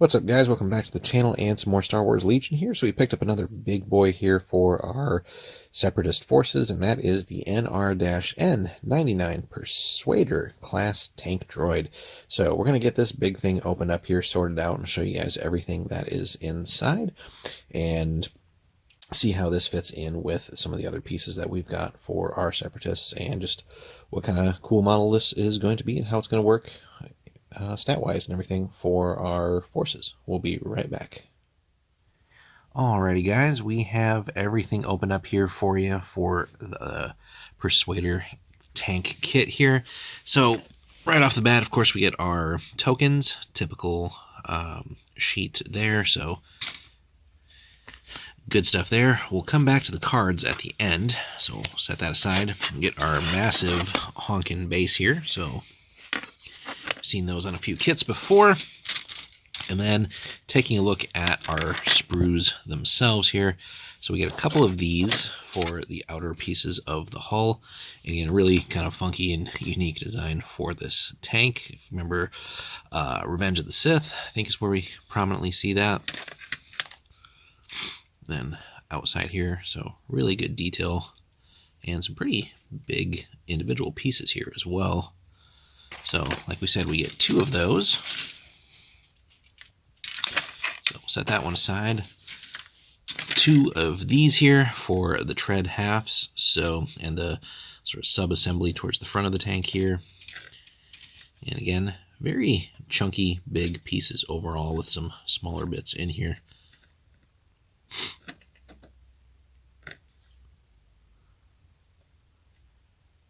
What's up, guys? Welcome back to the channel and some more Star Wars Legion here. So we picked up another big boy here for our Separatist forces, and that is the NR-N99 Persuader-Class tank droid. So we're going to get this big thing opened up here, sorted out, and show you guys everything that is inside, and see how this fits in with some of the other pieces that we've got for our Separatists, and just what kind of cool model this is going to be and how it's going to work stat-wise and everything for our forces. We'll be right back. Alrighty, guys, we have everything opened up here for you for the Persuader tank kit here. So right off the bat, of course, we get our tokens, typical sheet there, so good stuff there. We'll come back to the cards at the end, so we'll set that aside and get our massive honkin' base here. So seen those on a few kits before. And then taking a look at our sprues themselves here. So we get a couple of these for the outer pieces of the hull. Again, really kind of funky and unique design for this tank. If you remember Revenge of the Sith, I think is where we prominently see that. Then outside here, so really good detail and some pretty big individual pieces here as well. So, like we said, we get two of those. So we'll set that one aside. Two of these here for the tread halves, so, and the sort of sub-assembly towards the front of the tank here. And again, very chunky, big pieces overall with some smaller bits in here.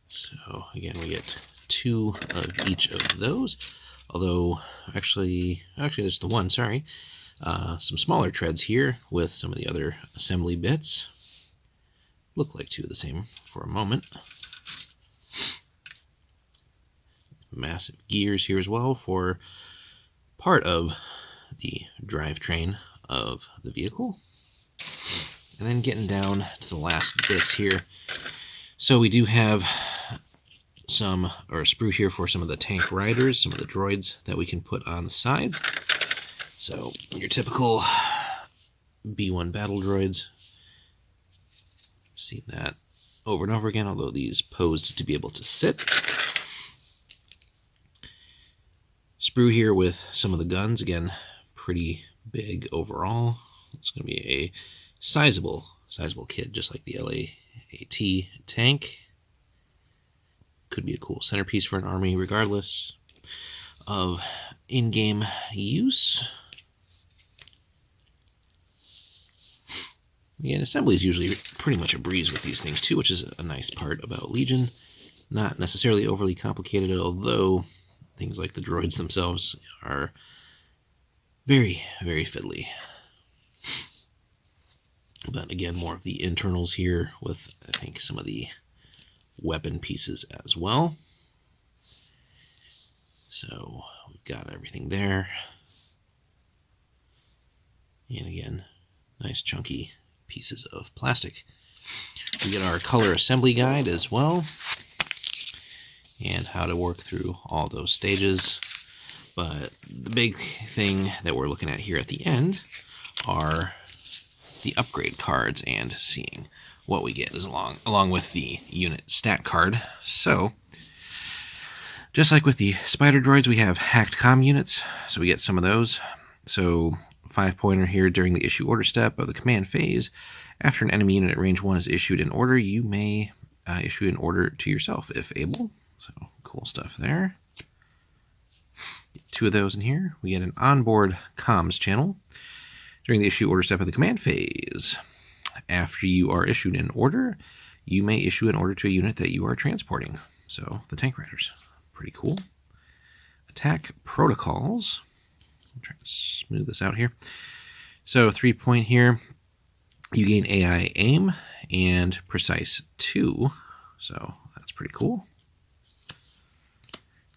So again, we get two of each of those, although actually just the one, sorry. Some smaller treads here with some of the other assembly bits. Look like two of the same for a moment. Massive gears here as well for part of the drivetrain of the vehicle. And then getting down to the last bits here. So we do have some, or a sprue here for some of the tank riders, some of the droids that we can put on the sides. So your typical B1 battle droids. Seen that over and over again, although these posed to be able to sit. Sprue here with some of the guns, again, pretty big overall. It's going to be a sizable kit, just like the LAAT tank. Could be a cool centerpiece for an army, regardless of in-game use. Again, assembly is usually pretty much a breeze with these things too, which is a nice part about Legion. Not necessarily overly complicated, although things like the droids themselves are very, very fiddly. But again, more of the internals here with, I think, some of the weapon pieces as well. So we've got everything there. And again, nice chunky pieces of plastic. We get our color assembly guide as well, and how to work through all those stages. But the big thing that we're looking at here at the end are the upgrade cards and seeing what we get is along with the unit stat card. So just like with the spider droids, we have hacked comm units, so we get some of those. So 5-pointer here during the issue order step of the command phase. After an enemy unit at range 1 is issued an order, you may issue an order to yourself if able. So cool stuff there. Get two of those in here. We get an onboard comms channel during the issue order step of the command phase. After you are issued an order, you may issue an order to a unit that you are transporting. So the tank riders, pretty cool. Attack protocols. I'm trying to smooth this out here. So 3-point here. You gain AI aim and precise 2. So that's pretty cool.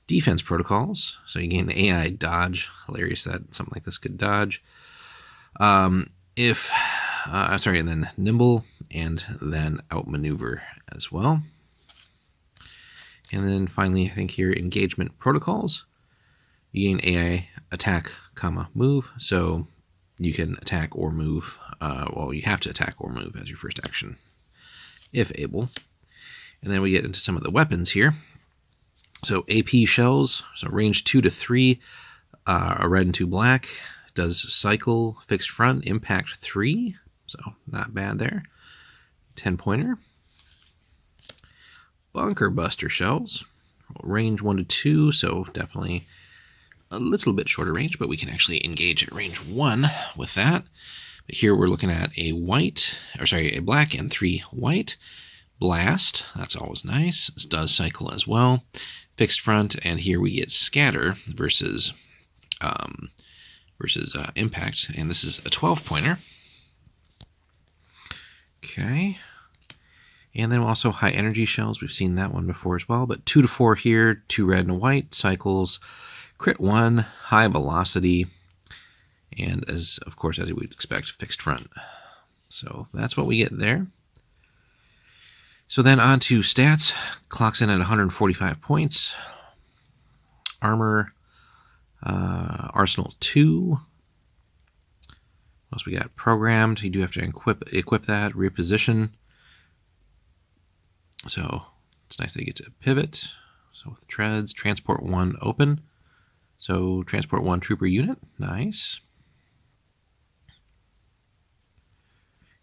Defense protocols. So you gain the AI dodge. Hilarious that something like this could dodge. And then nimble, and then outmaneuver as well. And then finally, I think here, engagement protocols. You gain AI attack, comma, move, so you can attack or move. Well, you have to attack or move as your first action, if able. And then we get into some of the weapons here. So AP shells, so range 2 to 3, a red and 2 black, does cycle, fixed front, impact 3, so not bad there. 10-pointer. Bunker buster shells, range 1 to 2, so definitely a little bit shorter range, but we can actually engage at range 1 with that. But here we're looking at a black and 3 white. Blast, that's always nice. This does cycle as well. Fixed front, and here we get scatter versus impact, and this is a 12-pointer. Okay. And then also high energy shells. We've seen that one before as well, but 2 to 4 here, 2 red and a white, cycles, crit 1, high velocity, and as you would expect, fixed front. So that's what we get there. So then on to stats. Clocks in at 145 points. Armor, Arsenal 2. What else we got? Programmed. You do have to equip that. Reposition. So it's nice that you get to pivot. So with treads, transport 1 open. So transport 1 trooper unit. Nice.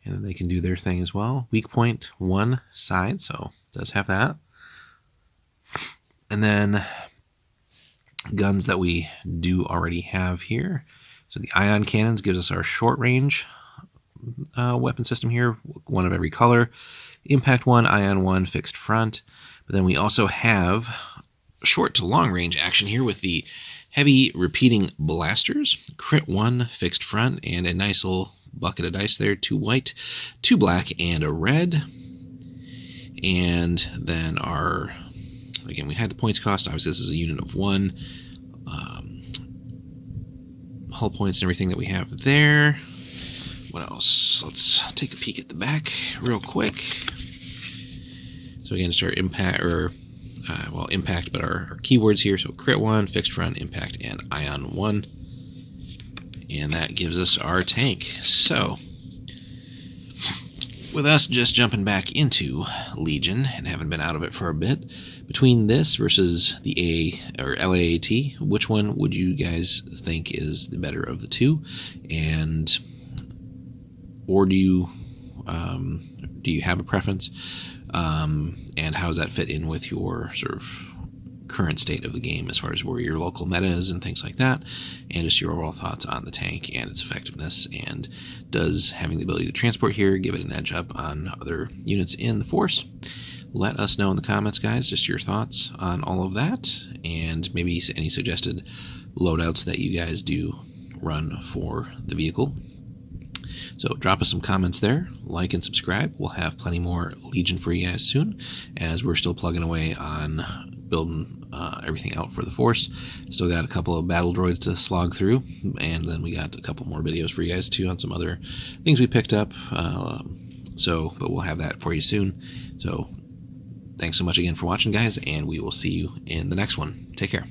And then they can do their thing as well. Weak point 1 side, so it does have that. And then guns that we do already have here. So the ion cannons gives us our short range weapon system here, 1 of every color. Impact 1, ion 1, fixed front. But then we also have short to long range action here with the heavy repeating blasters. Crit 1, fixed front, and a nice little bucket of dice there, 2 white, 2 black, and a red. And then again, we had the points cost. Obviously, this is a unit of 1. Hull points and everything that we have there. What else? Let's take a peek at the back real quick. So again, just our impact, impact, but our keywords here. So crit 1, fixed front, impact, and ion 1. And that gives us our tank. So, with us just jumping back into Legion and having been out of it for a bit, between this versus the LAAT, which one would you guys think is the better of the two? Or do you have a preference? And how does that fit in with your sort of current state of the game as far as where your local meta is and things like that, and just your overall thoughts on the tank and its effectiveness, and does having the ability to transport here give it an edge up on other units in the force? Let us know in the comments, guys, just your thoughts on all of that, and maybe any suggested loadouts that you guys do run for the vehicle. So drop us some comments there, like and subscribe. We'll have plenty more Legion for you guys soon, as we're still plugging away on building everything out for the Force. Still got a couple of battle droids to slog through, and then we got a couple more videos for you guys too on some other things we picked up. But we'll have that for you soon. So thanks so much again for watching, guys, and we will see you in the next one. Take care.